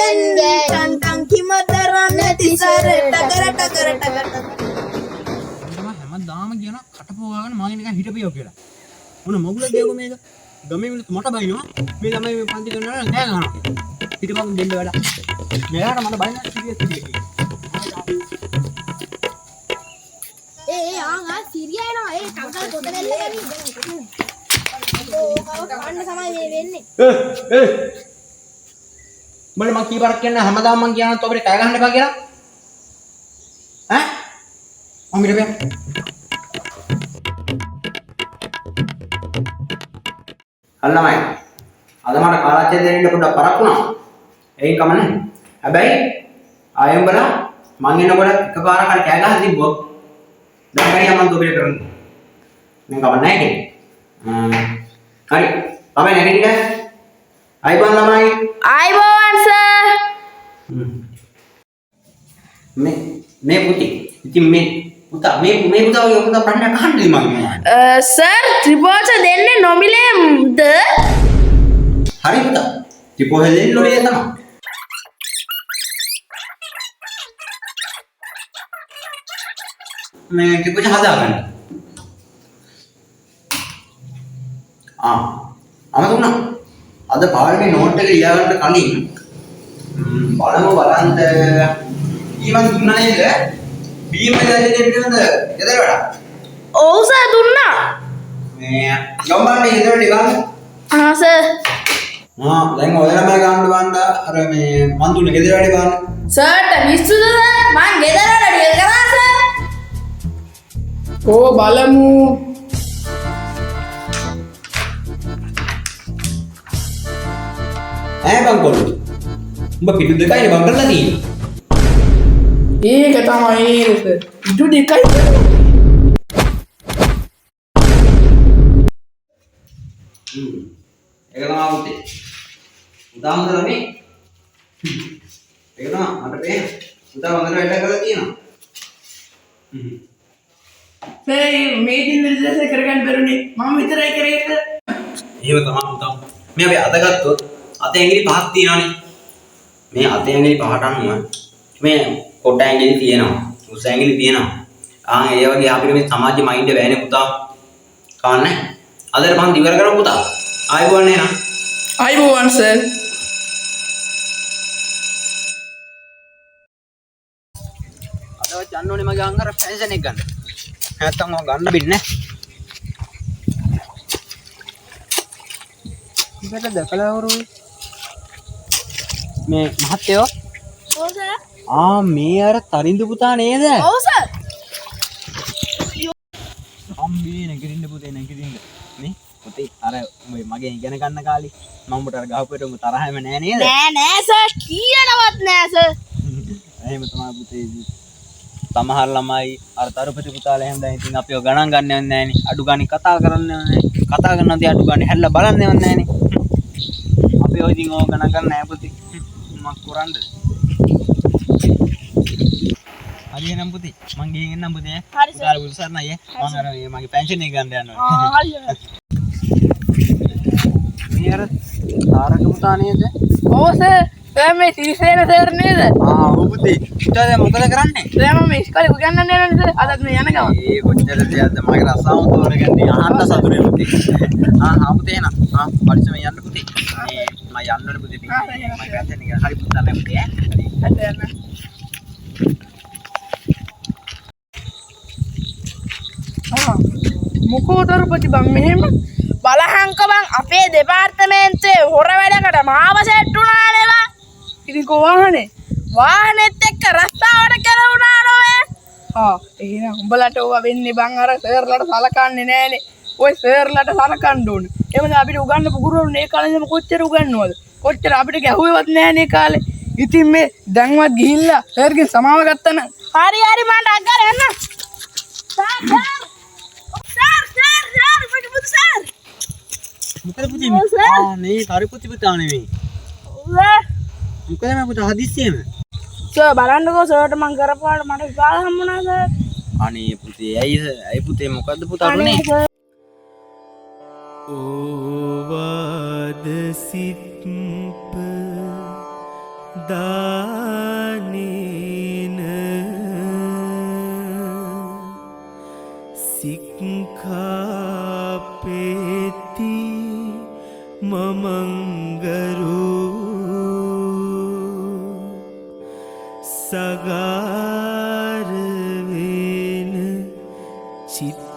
Tantang kimadarane tisare takara takara takara. හැමදාම කියන කටපුවාගෙන මගේ නිකන් හිටපියෝ කියලා. මොන මොගුල ගියකෝ මේක. ගමේ මිනිස්සු මට බයිනවා. මේ ළමයි මේ පන්ති කරනවා නෑ ගන්නවා. හිටපන් දෙන්න වැඩ. මෙයාට මට බයින්න සිරියස් සිරියස්. ආ සිරියා එනවා. ටංකල් පොත දෙල්ල ගනි. කවන්න තමයි මේ වෙන්නේ. මම කීපාරක් කියන්න හැමදාම මං කියනවා තෝ අපිට කෑ ගහන්න එපා කියලා. ඈ? මම හිටපියා. අල්ලමයි. අද මට කාලච්ඡේදය දෙන්න පොඩ්ඩක් පරක් වුණා. ඒකම කමන්නේ. හැබැයි ආයෙම බලන්න මං එනකොට එකපාරක් හරි කෑ ගහලා තිබ්බොත් දැන් හරිය මං දුබේ කරන්නේ. මම කමන්නේ නැහැ කියන්නේ. හරි. තමයි නැගිටින්න. අයිබෝන් ළමයි. අයිබෝන් සර්. මේ පුතේ. ඉතින් මේ පුතා පුතාගේ පුතා ප්‍රශ්නයක් අහන්නද මම? සර් ත්‍රිපෝෂ දෙන්නේ නොමිලේද? හරි පුතා. ත්‍රිපෝෂ දෙන්නේ නොමිලේ තමයි. මේ ත්‍රිපෝෂ හදාගන්න. අමතුණා. අද පාඩමේ නෝට් එක ලියා ගන්න කලින් බලමු බලන්න ඊමන් දුන්නා නේද? බීම දැල්ලේ දෙන්නද? ගෙදර වැඩ. ඔව් සර් දුන්නා. මේ ගම්බන්නේ ගෙදර ටිකක්. සර්. දැන් ඔයාලම ගන්න බණ්ඩ අර මේ මන් දුන්නේ ගෙදර වැඩ ගන්න. සර්ට විශ්සුද සර්? මං ගෙදර වැඩ කරා සර්. ඕ බලමු. බංකොල්ලු. උඹ පිටු දෙකයිනේ බං කරලා තියෙන්නේ. ඒක තමයි ඒක. ඉදු දෙකයි. ඒක තමයි පුතේ. උදාම ළමයි. ඒක තමයි මට පේන. උදා හොඳට වැඩ කරලා තියෙනවා. මේ දින විදිහට කරගන්න බැරුනේ මම විතරයි කරේ සර්. එහෙම තමයි පුතා. මේ අපි අද ගත්තොත් අතේ ඇඟිලි පහක් තියෙනවානේ. මේ අතේ ඇඟිලි පහට අනුව මේ කොට ඇඟිලි තියෙනවා. උස ඇඟිලි තියෙනවා. ඒ වගේ අපිට මේ සමාජ මයින්ඩ් එක වැයනේ පුතා. කවන්නේ. අදට මම ඉවර කරමු පුතා. ආයිබෝන් නේනම්. අයිබෝන් සර්. අදවත් යන්න ඕනේ මගේ අංගර ෆැෂන් එක ගන්න. නැත්තම් ඔය ගන්න බින්නේ. ඉතින් දැකලා වරුයි. මේ මහත්තයෝ ඔව් සර්. මේ අර තරිඳු පුතා නේද? ඔව් සර්. අම්බේ නැගිටින්න පුතේ නැගිටින්න. නේ? පුතේ අර මගේ ඉගෙන ගන්න කාලේ මම උඹට අර ගහපුවට උඹ තරහම නෑ නේද? නෑ සර් කීයටවත් නෑ සර්. එහෙම තමයි පුතේ. සමහර ළමයි අර තරුපති පුතාලා එහෙම දැන් ඉතින් අපිව ගණන් ගන්නවත් නෑනේ. අඩු ගානේ කතා කරන්නවත් නෑ. කතා කරනදී අඩු ගානේ හැල්ලා බලන්නවත් නෑනේ. අපි ඔය ඉතින් ඕක ගණන් ගන්න නෑ පුතේ. මක් කරන්නද? හරි එනම් පුතේ. මං ගිහින් එන්නම් පුතේ. හරි සර්. පුතාලා උත්සාහනයි ඈ. මං අර මගේ පෙන්ෂන් එක ගන්න යනවා. හරි සර්. මේ අර තාරක පුතා නේද? ඔව් සර්. සර් මේ සිරිසේන සර් නේද? ඔව් පුතේ. පුතා දැන් මොකද කරන්නේ? සර් මම ඉස්කෝලේ උගන්වන්න යනවා සර්. අදත් මේ යන ගම. කොච්චර දෙයක්ද මගේ රසාව තෝරගන්නේ අහන්න සතුටුයි පුතේ. පුතේ එන. පරිස්සමෙන් යන්න පුතේ. මේ මම යන්න ඕනේ පුතේ. මම ගන්න එක හරි පුතා නෑ පුතේ ඈ. හරි යන්න. මොකෝ දරුපති බං මෙහෙම බලහන්ක බං අපේ දෙපාර්තමේන්තුවේ හොර වැඩකට මාව සෙට් වුණානේ බං. ඉතින් කොහොමනේ? වාහනේත් එක්ක රස්තාවට කරුණා නෝය. එහෙනම් උඹලට ඕවා වෙන්නේ බං අර සර්ලට සලකන්නේ නෑනේ. ඔය සර්ලට සලකන්න ඕනේ. එහෙමද අපිට උගන්නපු ගුරුවරු මේ කාලේම කොච්චර උගන්වනවද? කොච්චර අපිට ගැහුවේවත් නෑනේ කාලේ. ඉතින් මේ දැන්වත් ගිහිල්ලා සර්ගෙන් සමාව ගත්තා නම් හරි මට අග්ගර එන්න. සර් මට පුතු සර්. මොකද පුතේ මේ තරුපති පුතා නෙවෙයි. මොකද මේ පුතා හදිස්සියෙම? සර් බලන්නකෝ සර්ට මං කරපාට මට විපාක හම්බුණා සර්. අනේ පුතේ ඇයි පුතේ මොකද්ද පුතා වුනේ? ඕවාද සිත්ප දානේන සික්ඛාපේති මමංගරෝ සගාරවේන චිත්ත